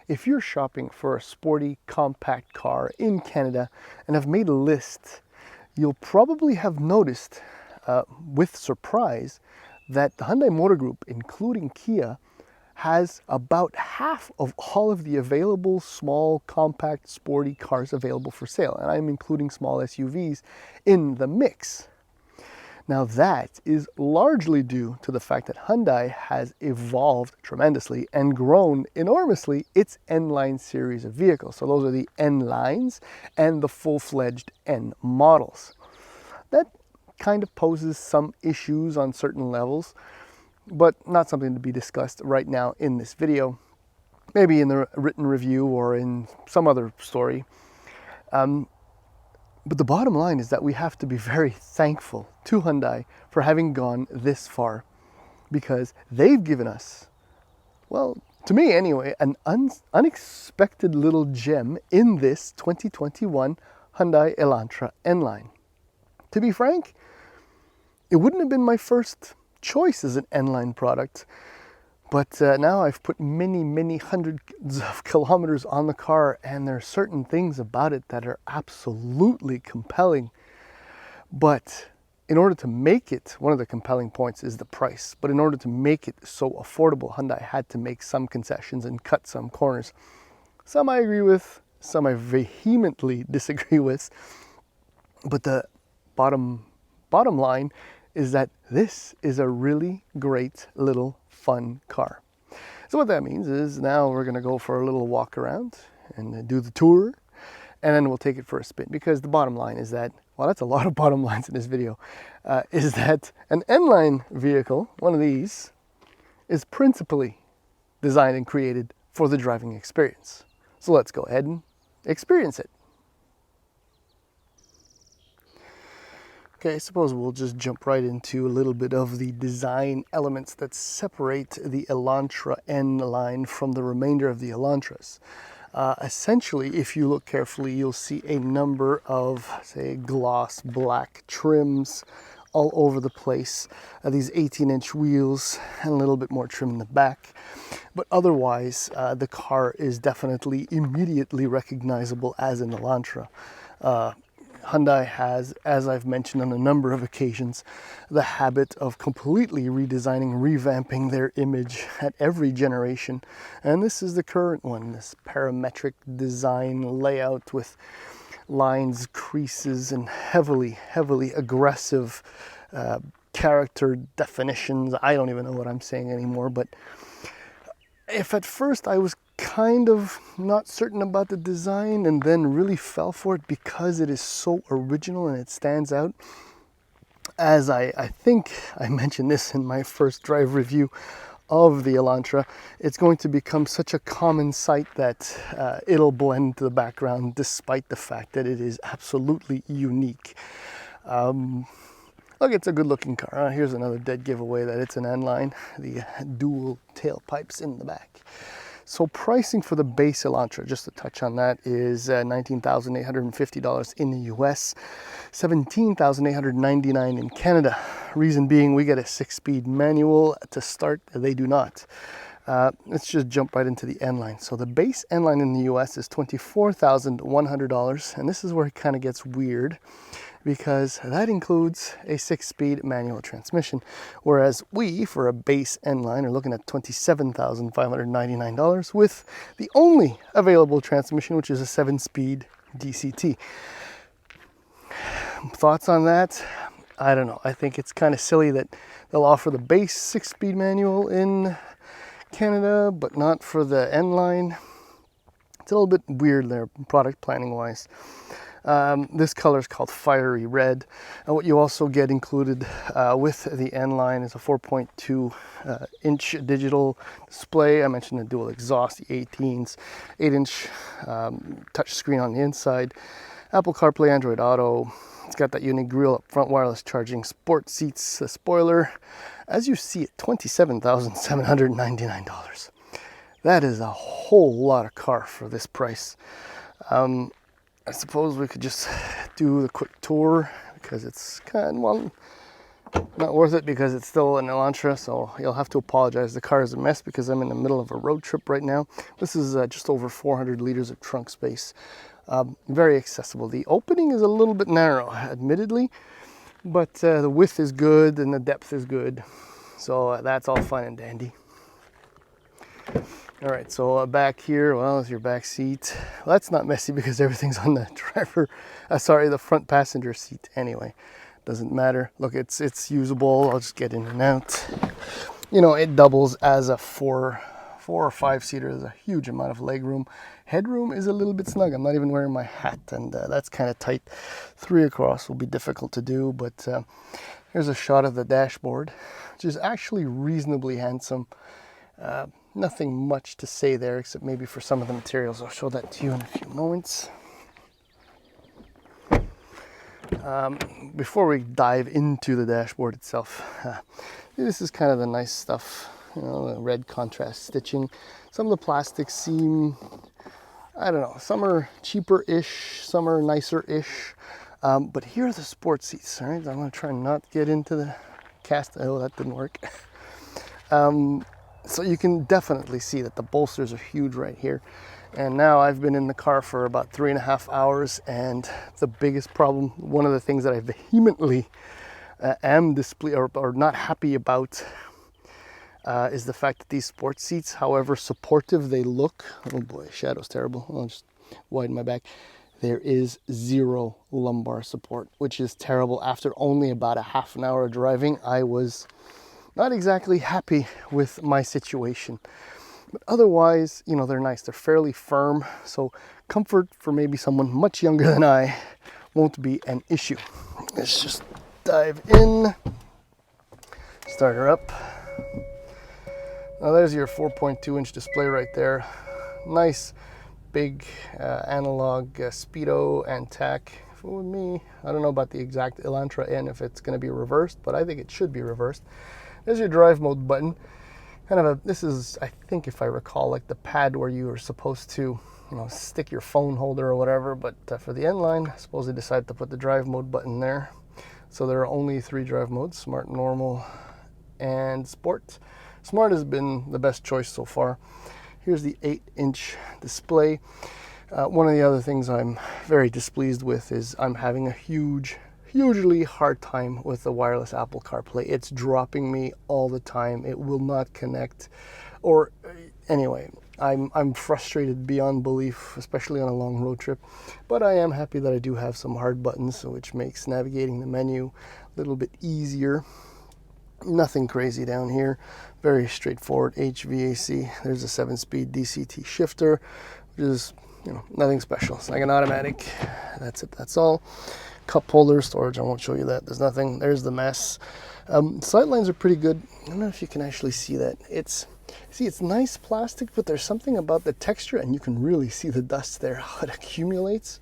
If you're shopping for a sporty, compact car in Canada and have made a list, you'll probably have noticed with surprise that the Hyundai Motor Group, including Kia, has about half of all of the available small, compact, sporty cars available for sale. And I'm including small SUVs in the mix. Now that is largely due to the fact that Hyundai has evolved tremendously and grown enormously its N Line series of vehicles. So those are the N Lines and the full-fledged N models. That kind of poses some issues on certain levels, but not something to be discussed right now in this video. Maybe in the written review or in some other story. But the bottom line is that we have to be very thankful to Hyundai for having gone this far, because they've given us, well, to me anyway, an unexpected little gem in this 2021 Hyundai Elantra N Line. To be frank, it wouldn't have been my first choice as an N Line product, but now I've put many hundreds of kilometers on the car, and there are certain things about it that are absolutely compelling. But in order to make it, one of the compelling points is the price. But in order to make it so affordable, Hyundai had to make some concessions and cut some corners. Some I agree with, some I vehemently disagree with. But the bottom line is that this is a really great little fun car. So what that means is now we're going to go for a little walk around and do the tour, and then we'll take it for a spin, because the bottom line is that, well, that's a lot of bottom lines in this video, is that an N-Line vehicle, one of these, is principally designed and created for the driving experience. So let's go ahead and experience it. Okay, I suppose we'll just jump right into a little bit of the design elements that separate the Elantra N Line from the remainder of the Elantras. Essentially, if you look carefully, you'll see a number of, say, gloss black trims all over the place. These 18-inch wheels and a little bit more trim in the back. But otherwise, the car is definitely immediately recognizable as an Elantra. Hyundai has, as I've mentioned on a number of occasions, the habit of completely redesigning, revamping their image at every generation. And this is the current one, this parametric design layout with lines, creases, and heavily aggressive character definitions. I don't even know what I'm saying anymore, but if at first I was kind of not certain about the design and then really fell for it because it is so original and it stands out, as I think I mentioned this in my first drive review of the Elantra, it's going to become such a common sight that it'll blend into the background despite the fact that it is absolutely unique. Look, it's a good looking car. Here's another dead giveaway that it's an N Line, the dual tailpipes in the back. So pricing for the base Elantra, just to touch on that, is $19,850 in the US, $17,899 in Canada. Reason being, we get a 6-speed manual to start. They do not. Let's just jump right into the N Line. So the base N Line in the US is $24,100, and this is where it kind of gets weird, because that includes a 6-speed manual transmission, whereas we, for a base N Line, are looking at $27,599 with the only available transmission, which is a 7-speed DCT. Thoughts on that? I don't know. I think it's kind of silly that they'll offer the base 6-speed manual in Canada, but not for the N Line. It's a little bit weird there, product planning wise. This color is called Fiery Red. And what you also get included with the N Line is a 4.2 inch digital display. I mentioned the dual exhaust, the 18s, 8-inch touch screen on the inside, Apple CarPlay, Android Auto. It's got that unique grille up front, wireless charging, sport seats, a spoiler. As you see it, $27,799. That is a whole lot of car for this price. I suppose we could just do the quick tour, because it's kind of, well, Not worth it because it's still an Elantra, so you'll have to apologize. The car is a mess because I'm in the middle of a road trip right now. This is just over 400 liters of trunk space. Very accessible. The opening is a little bit narrow, admittedly, but the width is good and the depth is good. So that's all fine and dandy. All right, so back here, well, is your back seat. Well, that's not messy because everything's on the the front passenger seat anyway. Doesn't matter. Look, it's usable. I'll just get in and out. You know, it doubles as a four or five seater. There's a huge amount of leg room. Headroom is a little bit snug. I'm not even wearing my hat, and that's kind of tight. 3 across will be difficult to do, but here's a shot of the dashboard, which is actually reasonably handsome. Nothing much to say there, except maybe for some of the materials. I'll show that to you in a few moments. Before we dive into the dashboard itself, this is kind of the nice stuff. You know, the red contrast stitching. Some of the plastics seem, I don't know, some are cheaper-ish, some are nicer-ish. But here are the sport seats, all right? I'm going to try not to get into the cast. Oh, that didn't work. So you can definitely see that the bolsters are huge right here. And now I've been in the car for about 3.5 hours, and the biggest problem, one of the things that I vehemently am or not happy about is the fact that these sports seats, however supportive they look, oh boy, shadow's terrible. I'll just widen my back. There is 0 lumbar support, which is terrible. After only about a half an hour of driving, I was not exactly happy with my situation. But otherwise, you know, they're nice. They're fairly firm, so comfort for maybe someone much younger than I won't be an issue. Let's just dive in. Start her up. Now there's your 4.2-inch display right there. Nice big analog speedo and tach. If it were me, I don't know about the exact Elantra N if it's going to be reversed, but I think it should be reversed. There's your drive mode button. Kind of this is, I think if I recall, like the pad where you were supposed to, you know, stick your phone holder or whatever, but for the N Line, I suppose they decided to put the drive mode button there. So there are only 3 drive modes: Smart, Normal, and Sport. Smart has been the best choice so far. Here's the 8-inch display. One of the other things I'm very displeased with is I'm having a hugely hard time with the wireless Apple CarPlay. It's dropping me all the time. It will not connect. Or anyway, I'm frustrated beyond belief, especially on a long road trip. But I am happy that I do have some hard buttons, which makes navigating the menu a little bit easier. Nothing crazy down here. Very straightforward HVAC. There's a 7-speed DCT shifter, which is, you know, nothing special. It's like an automatic. That's it. That's all. Cup holder storage. I won't show you that. There's nothing. There's the mess. Sight lines are pretty good. I don't know if you can actually see that. It's nice plastic, but there's something about the texture, and you can really see the dust there, how it accumulates.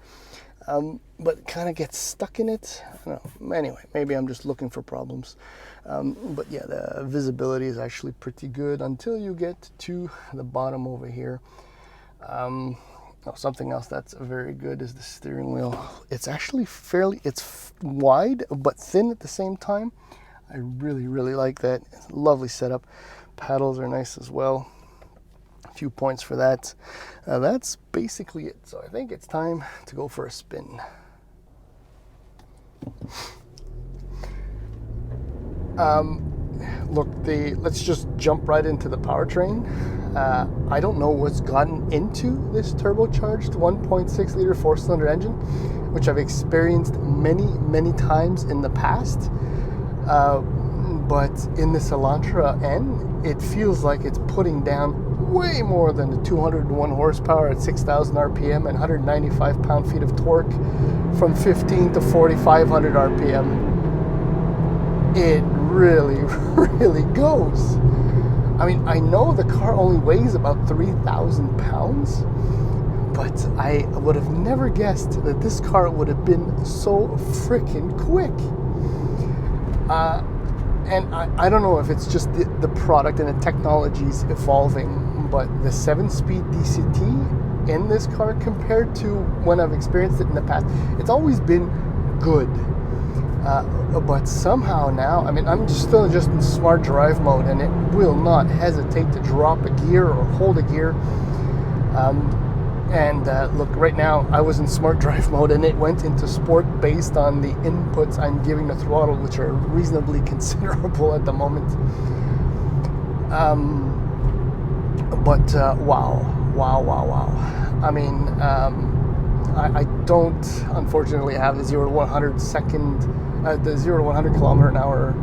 But it kind of gets stuck in it. I don't know. Anyway, maybe I'm just looking for problems. But yeah, the visibility is actually pretty good until you get to the bottom over here. Something else that's very good is the steering wheel. It's actually it's wide but thin at the same time. I really like that. It's a lovely setup. Paddles are nice as well. A few points for that. That's basically it. So I think it's time to go for a spin. Look, let's just jump right into the powertrain. I don't know what's gotten into this turbocharged 1.6 liter 4-cylinder engine, which I've experienced many times in the past. But in this Elantra N, it feels like it's putting down way more than the 201 horsepower at 6,000 RPM and 195 pound-feet of torque from 15 to 4,500 RPM. It really goes. I mean, I know the car only weighs about 3,000 pounds, but I would have never guessed that this car would have been so freaking quick. And I don't know if it's just the product and the technology's evolving, but the 7-speed DCT in this car compared to when I've experienced it in the past, it's always been good. But somehow now, I mean, I'm still just in smart drive mode, and it will not hesitate to drop a gear or hold a gear. Look, right now I was in smart drive mode, and it went into sport based on the inputs I'm giving the throttle, which are reasonably considerable at the moment. Wow. I mean, I don't unfortunately have the 0 to 100 the 0 to 100 kilometer an hour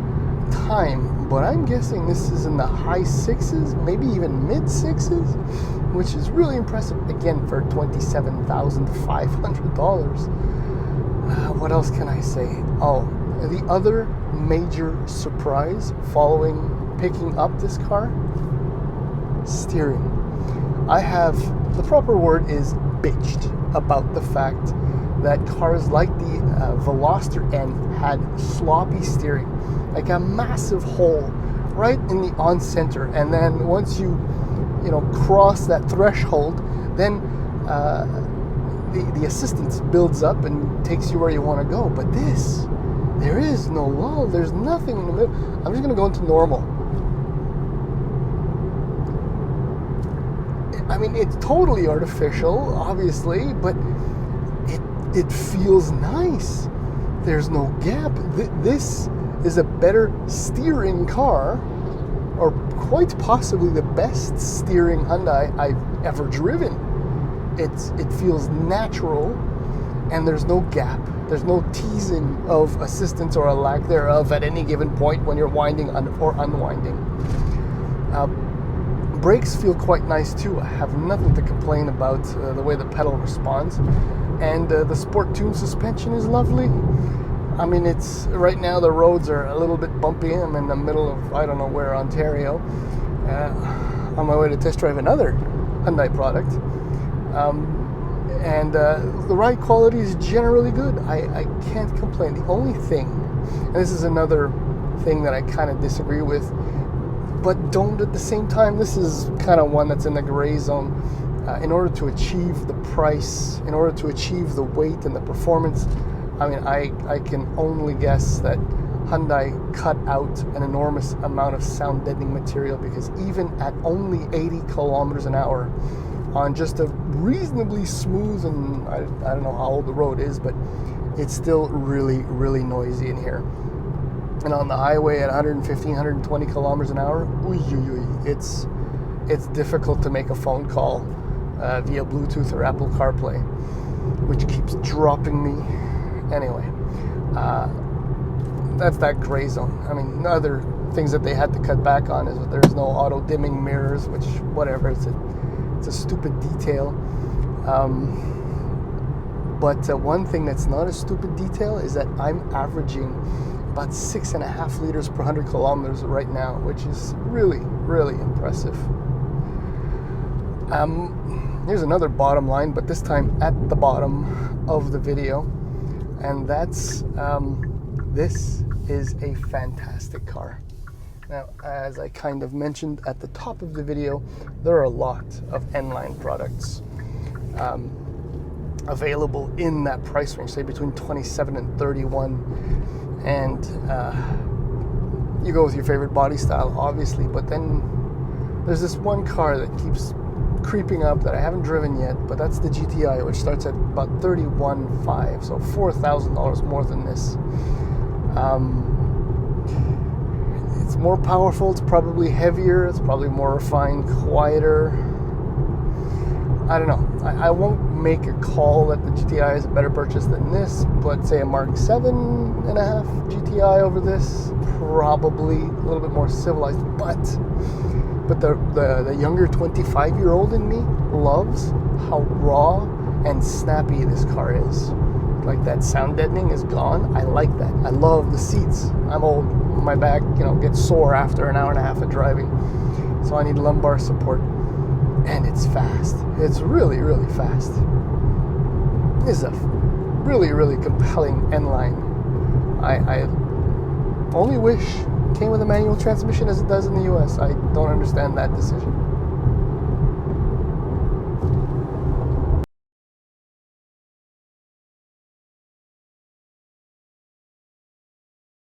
time, but I'm guessing this is in the high sixes, maybe even mid sixes, which is really impressive, again, for $27,500. What else can I say? Oh, the other major surprise following picking up this car, steering. The proper word is bitched about the fact that cars like the Veloster N had sloppy steering, like a massive hole right in the on center, and then once you cross that threshold, then the assistance builds up and takes you where you want to go. But this, there is no lull, there's nothing in the middle. I'm just going to go into normal. I mean, it's totally artificial, obviously, but it feels nice. There's no gap. This is a better steering car, or quite possibly the best steering Hyundai I've ever driven. It feels natural, and there's no gap. There's no teasing of assistance or a lack thereof at any given point when you're winding or unwinding. Brakes feel quite nice too. I have nothing to complain about the way the pedal responds, and the Sport Tune suspension is lovely. I mean, it's right now the roads are a little bit bumpy. I'm in the middle of I don't know where, Ontario, on my way to test drive another Hyundai product, and the ride quality is generally good. I can't complain. The only thing, and this is another thing that I kind of disagree with, but don't at the same time, this is kind of one that's in the gray zone. In order to achieve the price, in order to achieve the weight and the performance, I mean, I can only guess that Hyundai cut out an enormous amount of sound deadening material, because even at only 80 kilometers an hour on just a reasonably smooth, and I don't know how old the road is, but it's still really, really noisy in here. And on the highway at 115, 120 kilometers an hour, it's difficult to make a phone call via Bluetooth or Apple CarPlay, which keeps dropping me. Anyway, that's that gray zone. I mean, other things that they had to cut back on is that there's no auto dimming mirrors, which, whatever, it's a stupid detail. But one thing that's not a stupid detail is that I'm averaging about 6.5 liters per 100 kilometers right now, which is really, really impressive. Here's another bottom line, but this time at the bottom of the video, and that's this is a fantastic car. Now, as I kind of mentioned at the top of the video, there are a lot of N Line products available in that price range, say between 27 and 31. And you go with your favorite body style, obviously, but then there's this one car that keeps creeping up that I haven't driven yet, but that's the GTI, which starts at about $31,500, so $4,000 more than this. It's more powerful, it's probably heavier, it's probably more refined, quieter. I don't know. I won't make a call that the GTI is a better purchase than this, but say a Mark 7.5 GTI over this, probably a little bit more civilized. But the younger 25-year-old in me loves how raw and snappy this car is. Like, that sound deadening is gone. I like that. I love the seats. I'm old. My back, gets sore after an hour and a half of driving, so I need lumbar support. And it's fast. It's really, really fast. This is a really, really compelling N Line. I only wish it came with a manual transmission as it does in the US. I don't understand that decision.